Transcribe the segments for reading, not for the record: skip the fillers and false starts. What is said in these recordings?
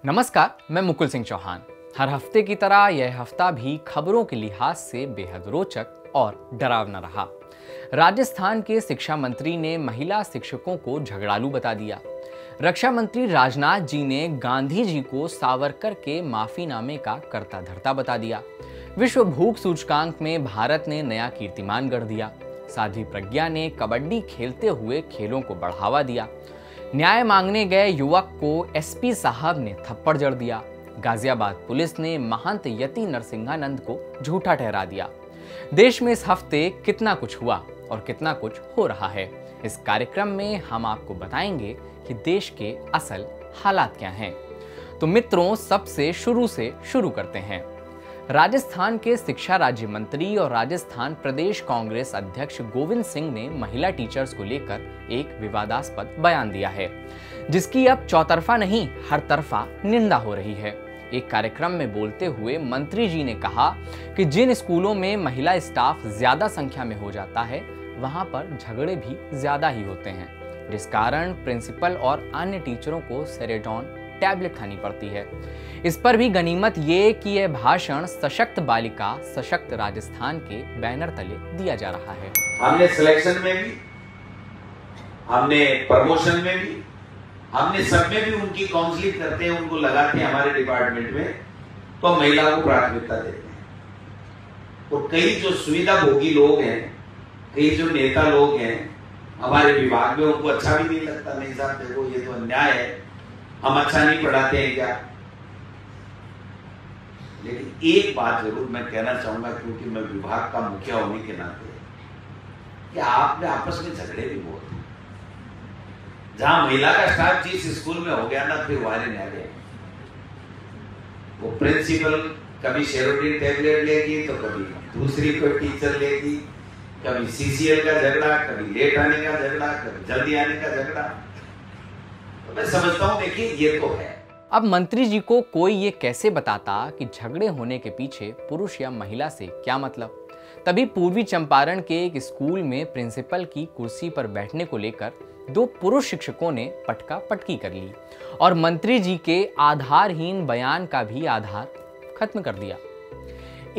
नमस्कार, मैं मुकुल सिंह चौहान। हर हफ्ते की तरह यह हफ्ता भी खबरों के लिहाज से बेहद रोचक और डरावना रहा। राजस्थान के शिक्षा मंत्री ने महिला शिक्षकों को झगड़ालू बता दिया। रक्षा मंत्री राजनाथ जी ने गांधी जी को सावरकर के माफीनामे का कर्ता धर्ता बता दिया। विश्व भूख सूचकांक में भारत ने नया कीर्तिमान गढ़ दिया। साध्वी प्रज्ञा ने कबड्डी खेलते हुए खेलों को बढ़ावा दिया। न्याय मांगने गए युवक को एसपी साहब ने थप्पड़ जड़ दिया। गाजियाबाद पुलिस ने महंत यति नरसिंहानंद को झूठा ठहरा दिया। देश में इस हफ्ते कितना कुछ हुआ और कितना कुछ हो रहा है, इस कार्यक्रम में हम आपको बताएंगे कि देश के असल हालात क्या हैं। तो मित्रों, सबसे शुरू करते हैं। राजस्थान के शिक्षा राज्य मंत्री और राजस्थान प्रदेश कांग्रेस अध्यक्ष गोविंद सिंह ने महिला टीचर्स को लेकर एक विवादास्पद बयान दिया है, जिसकी अब चौतरफा नहीं हर तरफा निंदा हो रही है। एक कार्यक्रम में बोलते हुए मंत्री जी ने कहा कि जिन स्कूलों में महिला स्टाफ ज्यादा संख्या में हो जाता है, वहां पर झगड़े भी ज्यादा ही होते हैं, जिस कारण प्रिंसिपल और अन्य टीचरों को सेरेटॉन टैबलेट खानी पड़ती है। इस पर भी गनीमत ये कि यह भाषण सशक्त बालिका सशक्त राजस्थान के बैनर तले दिया जा रहा है। हमने सिलेक्शन में भी, हमने प्रमोशन में भी, हमने सब में भी उनकी काउंसलिंग करते हैं, उनको लगाते हैं हमारे डिपार्टमेंट में, तो महिला को प्राथमिकता देते हैं। तो कई जो सुविधा भोगी लोग हैं, कई जो नेता लोग हैं हमारे विभाग में, उनको अच्छा भी नहीं लगता। नहीं साहब देखो, ये तो अन्याय है, हम अच्छा नहीं पढ़ाते हैं क्या। लेकिन एक बात जरूर मैं कहना चाहूंगा, क्योंकि मैं विभाग का मुखिया होने के नाते, कि आपने आपस में झगड़े भी बहुत हैं। जहां महिला का स्टाफ जिस स्कूल में हो गया ना, फिर वाले न्याय, वो प्रिंसिपल कभी शेरोडीन टैबलेट लेगी तो कभी दूसरी कोई टीचर लेगी, कभी सीसीएल का झगड़ा, कभी लेट आने का झगड़ा, कभी जल्दी आने का झगड़ा। तो मैं समझता हूं, देखिए ये तो है। अब मंत्री जी को कोई ये कैसे बताता कि झगड़े होने के पीछे पुरुष या महिला से क्या मतलब। तभी पूर्वी चंपारण के एक स्कूल में प्रिंसिपल की कुर्सी पर बैठने को लेकर दो पुरुष शिक्षकों ने पटका पटकी कर ली और मंत्री जी के आधारहीन बयान का भी आधार खत्म कर दिया।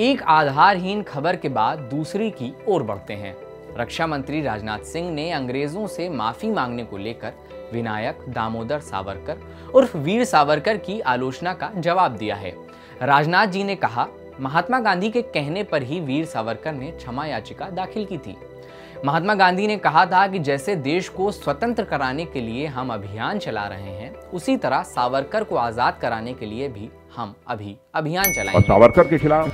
एक आधारहीन खबर के बाद दूसरी की ओर बढ़ते हैं। रक्षा मंत्री राजनाथ सिंह ने अंग्रेजों से माफी मांगने को लेकर विनायक दामोदर सावरकर उर्फ वीर सावरकर की आलोचना का जवाब दिया है। राजनाथ जी ने कहा, महात्मा गांधी के कहने पर ही वीर सावरकर ने क्षमा याचिका दाखिल की थी। महात्मा गांधी ने कहा था कि जैसे देश को स्वतंत्र कराने के लिए हम अभियान चला रहे हैं, उसी तरह सावरकर को आजाद कराने के लिए भी हम अभी अभियान चलाएंगे। और सावरकर के खिलाफ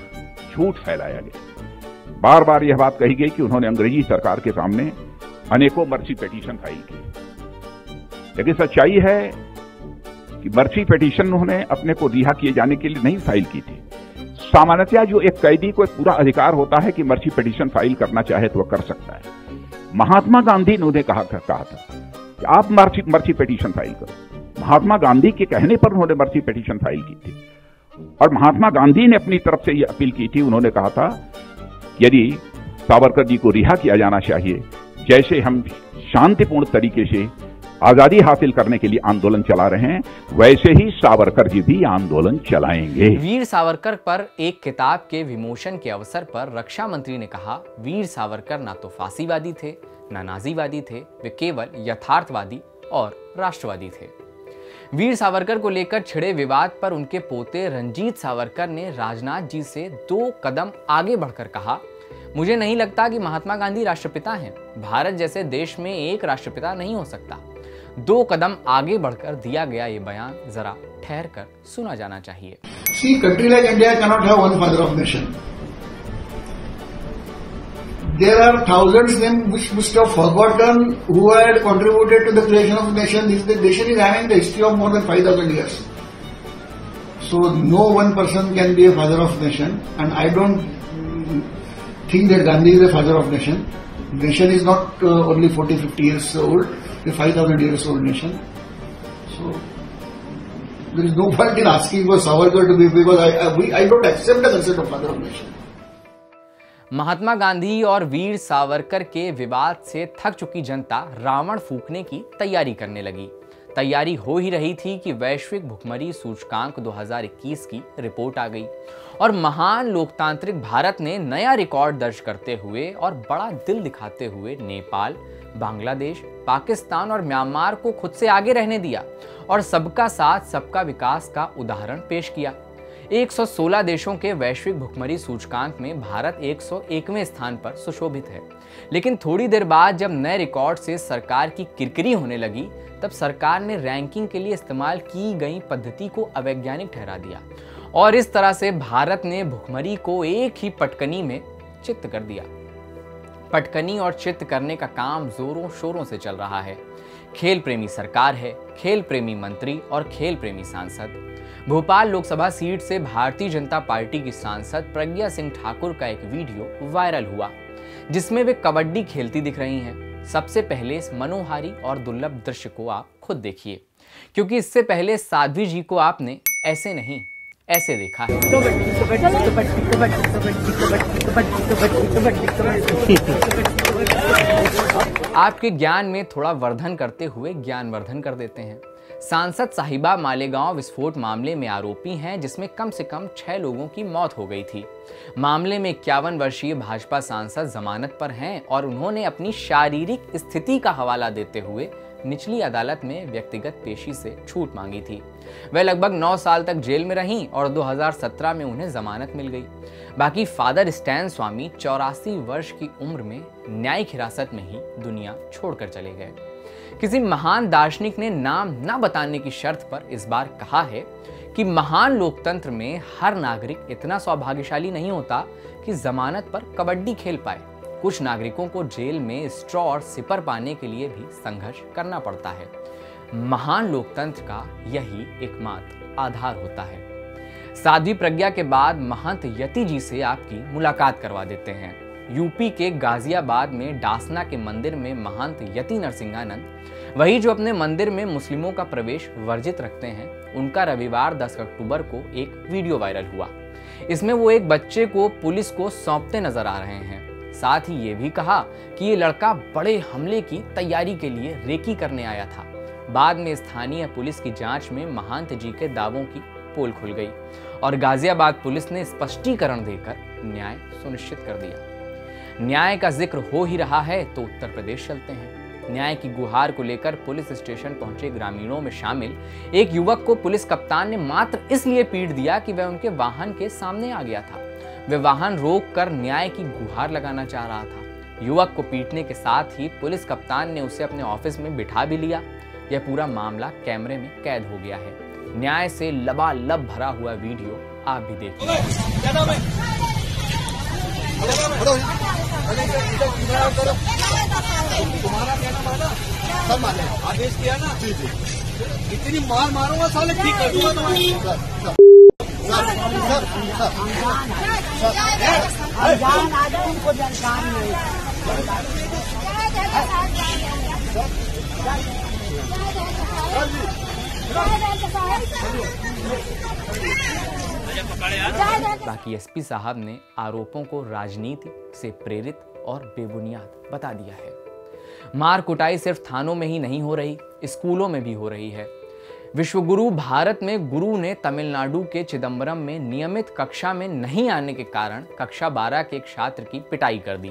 झूठ फैलाया गया। बार बार यह बात कही गई कि उन्होंने अंग्रेजी सरकार के सामने अनेकों मर्सी पिटीशन फाइल की, लेकिन सच्चाई है कि मर्सी पिटीशन उन्होंने अपने को रिहा किए जाने के लिए नहीं फाइल की थी। सामान्यतः जो एक कैदी को एक पूरा अधिकार होता है कि मर्सी पिटीशन फाइल करना चाहे तो वह कर सकता है। महात्मा गांधी ने उन्हें कहा था कि आप मर्सी पिटीशन फाइल करो। महात्मा गांधी के कहने पर उन्होंने मर्सी पिटीशन फाइल की थी और महात्मा गांधी ने अपनी तरफ से यह अपील की थी। उन्होंने कहा था यदि सावरकर जी को रिहा किया जाना चाहिए, जैसे हम शांतिपूर्ण तरीके से आजादी हासिल करने के लिए आंदोलन चला रहे हैं, वैसे ही सावरकर जी भी आंदोलन चलाएंगे। वीर सावरकर पर एक किताब के विमोचन के अवसर पर रक्षा मंत्री ने कहा, वीर सावरकर ना तो फांसीवादी थे, ना नाजीवादी थे, वे केवल यथार्थवादी और राष्ट्रवादी थे। वीर सावरकर को लेकर छिड़े विवाद पर उनके पोते रंजीत सावरकर ने राजनाथ जी से 2 कदम आगे बढ़कर कहा, मुझे नहीं लगता कि महात्मा गांधी राष्ट्रपिता हैं। भारत जैसे देश में एक राष्ट्रपिता नहीं हो सकता। 2 कदम आगे बढ़कर दिया गया ये बयान जरा ठहर कर सुना जाना चाहिए। See, country like India cannot have one father of nation. There are thousands them which must have forgotten who had contributed to the creation of the nation. The nation is having the history of more than 5,000 years. So no one person can be a father of nation, and I don't think that Gandhi is a father of nation. Nation is not only 40-50 years old, a 5,000 years old nation. So there is no point in asking for Savarkar to be, because I don't accept the concept of father of nation. Mahatma Gandhi और वीर सावरकर के विवाद से थक चुकी जनता रावण फूंकने की तैयारी करने लगी। तैयारी हो ही रही थी कि वैश्विक भुखमरी सूचकांक 2021 की रिपोर्ट आ गई और महान लोकतांत्रिक भारत ने नया रिकॉर्ड दर्ज करते हुए और बड़ा दिल दिखाते हुए नेपाल, बांग्लादेश, पाकिस्तान और म्यांमार को खुद से आगे रहने दिया और सबका साथ सबका विकास का उदाहरण पेश किया। 116 देशों के वैश्विक भुखमरी सूचकांक में भारत 101वें स्थान पर सुशोभित है। लेकिन थोड़ी देर बाद जब नए रिकॉर्ड से सरकार की किरकिरी होने लगी, तब सरकार ने रैंकिंग के लिए इस्तेमाल की गई पद्धति को अवैज्ञानिक ठहरा दिया और इस तरह से भारत ने भुखमरी को एक ही पटकनी में चित्त कर दिया। पटकनी और चित्त करने का काम जोरों शोरों से चल रहा है। खेल प्रेमी सरकार है, खेल प्रेमी मंत्री और खेल प्रेमी सांसद। भोपाल लोकसभा सीट से भारतीय जनता पार्टी की सांसद प्रज्ञा सिंह ठाकुर का एक वीडियो वायरल हुआ जिसमें वे कबड्डी खेलती दिख रही हैं। सबसे पहले इस मनोहारी और दुर्लभ दृश्य को आप खुद देखिए, क्योंकि इससे पहले साध्वी जी को आपने ऐसे नहीं ऐसे देखा है। आपके ज्ञान में थोड़ा वर्धन करते हुए ज्ञानवर्धन कर देते हैं। सांसद साहिबा मालेगांव विस्फोट मामले में आरोपी हैं, जिसमें कम से कम 6 लोगों की मौत हो गई थी। मामले में 51 वर्षीय भाजपा सांसद जमानत पर हैं और उन्होंने अपनी शारीरिक स्थिति का हवाला देते हुए निचली अदालत में व्यक्तिगत पेशी से छूट मांगी थी। वह लगभग 9 साल तक जेल में रहीं और 2017 में उन्हें जमानत मिल गई। बाकी फादर स्टैन स्वामी 84 वर्ष की उम्र में न्यायिक हिरासत में ही दुनिया छोड़कर चले गए। किसी महान दार्शनिक ने नाम न बताने की शर्त पर इस बार कहा है कि महान लोकतंत्र में हर नागरिक इतना सौभाग्यशाली नहीं होता कि जमानत पर कबड्डी खेल पाए। कुछ नागरिकों को जेल में स्ट्रॉ और सिपर पाने के लिए भी संघर्ष करना पड़ता है। महान लोकतंत्र का यही एकमात्र आधार होता है। साध्वी प्रज्ञा के बाद महंत यति जी से आपकी मुलाकात करवा देते हैं। यूपी के गाजियाबाद में डासना के मंदिर में महंत यति नरसिंहानंद, वही जो अपने मंदिर में मुस्लिमों का प्रवेश वर्जित रखते हैं, उनका रविवार 10 अक्टूबर को एक वीडियो वायरल हुआ। इसमें वो एक बच्चे को पुलिस को सौंपते नजर आ रहे हैं। साथ ही ये भी कहा कि ये लड़का बड़े हमले की तैयारी के लिए रेकी करने आया था। बाद में स्थानीय पुलिस की जांच में महंत जी के दावों की पोल खुल गई और गाजियाबाद पुलिस ने स्पष्टीकरण देकर न्याय सुनिश्चित कर दिया। न्याय का जिक्र हो ही रहा है तो उत्तर प्रदेश चलते हैं। न्याय की गुहार को लेकर पुलिस स्टेशन पहुंचे ग्रामीणों में शामिल एक युवक को पुलिस कप्तान ने मात्र इसलिए पीट दिया कि वह उनके वाहन के सामने आ गया था। वह वाहन रोककर न्याय की गुहार लगाना चाह रहा था। युवक को पीटने के साथ ही पुलिस कप्तान ने उसे अपने ऑफिस में बिठा भी लिया। यह पूरा मामला कैमरे में कैद हो गया है। न्याय से लबालब भरा हुआ वीडियो आप भी देखिए। तुम्हारा कहना माना, सब माने, आदेश किया ना। जी जी, इतनी मार मारूंगा साले, ठीक कर दूंगा तुम्हारी। बाकी एसपी साहब ने आरोपों को राजनीति से प्रेरित और बेबुनियाद बता दिया है। मार कुटाई सिर्फ थानों में ही नहीं हो रही, स्कूलों में भी हो रही है। विश्वगुरु भारत में गुरु ने तमिलनाडु के चिदंबरम में नियमित कक्षा में नहीं आने के कारण कक्षा 12 के एक छात्र की पिटाई कर दी।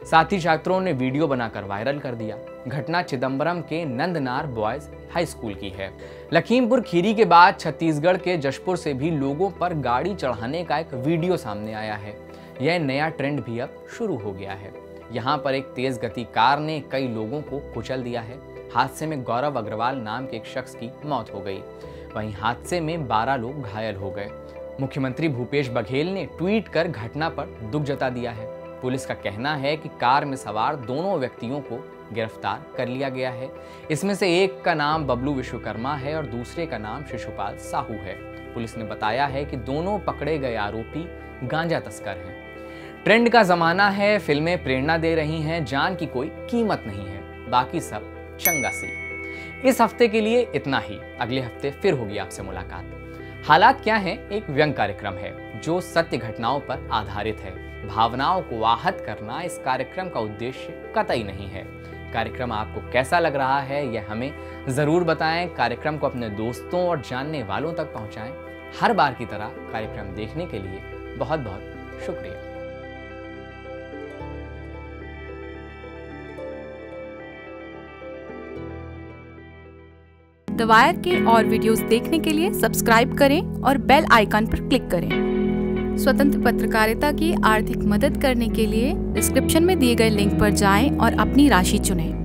साथी छात्रों ने वीडियो बनाकर वायरल कर दिया। घटना चिदंबरम के नंदनार बॉयज हाई स्कूल की है। लखीमपुर खीरी के बाद छत्तीसगढ़ के जशपुर से भी लोगों पर गाड़ी चढ़ाने का एक वीडियो सामने आया है। यह नया ट्रेंड भी अब शुरू हो गया है। यहाँ पर एक तेज गति कार ने कई लोगों को कुचल दिया है। हादसे में गौरव अग्रवाल नाम के एक शख्स की मौत हो गई। वहीं हादसे में 12 लोग घायल हो गए। मुख्यमंत्री भूपेश बघेल ने ट्वीट कर घटना पर दुख जता दिया है। पुलिस का कहना है कि कार में सवार दोनों व्यक्तियों को गिरफ्तार कर लिया गया है। इसमें से एक का नाम बबलू विश्वकर्मा है और दूसरे का नाम शिशुपाल साहू है। पुलिस ने बताया है कि दोनों पकड़े गए आरोपी गांजा तस्कर हैं। ट्रेंड का जमाना है, फिल्में प्रेरणा दे रही हैं, जान की कोई कीमत नहीं है, बाकी सब चंगा सी। इस हफ्ते के लिए इतना ही। अगले हफ्ते फिर होगी आपसे मुलाकात। हालात क्या हैं एक व्यंग कार्यक्रम है जो सत्य घटनाओं पर आधारित है। भावनाओं को आहत करना इस कार्यक्रम का उद्देश्य कतई नहीं है। कार्यक्रम आपको कैसा लग रहा है यह हमें ज़रूर बताएं। कार्यक्रम को अपने दोस्तों और जानने वालों तक पहुंचाएं। हर बार की तरह कार्यक्रम देखने के लिए बहुत बहुत शुक्रिया। द वायर के और वीडियोस देखने के लिए सब्सक्राइब करें और बेल आइकन पर क्लिक करें। स्वतंत्र पत्रकारिता की आर्थिक मदद करने के लिए डिस्क्रिप्शन में दिए गए लिंक पर जाएं और अपनी राशि चुनें।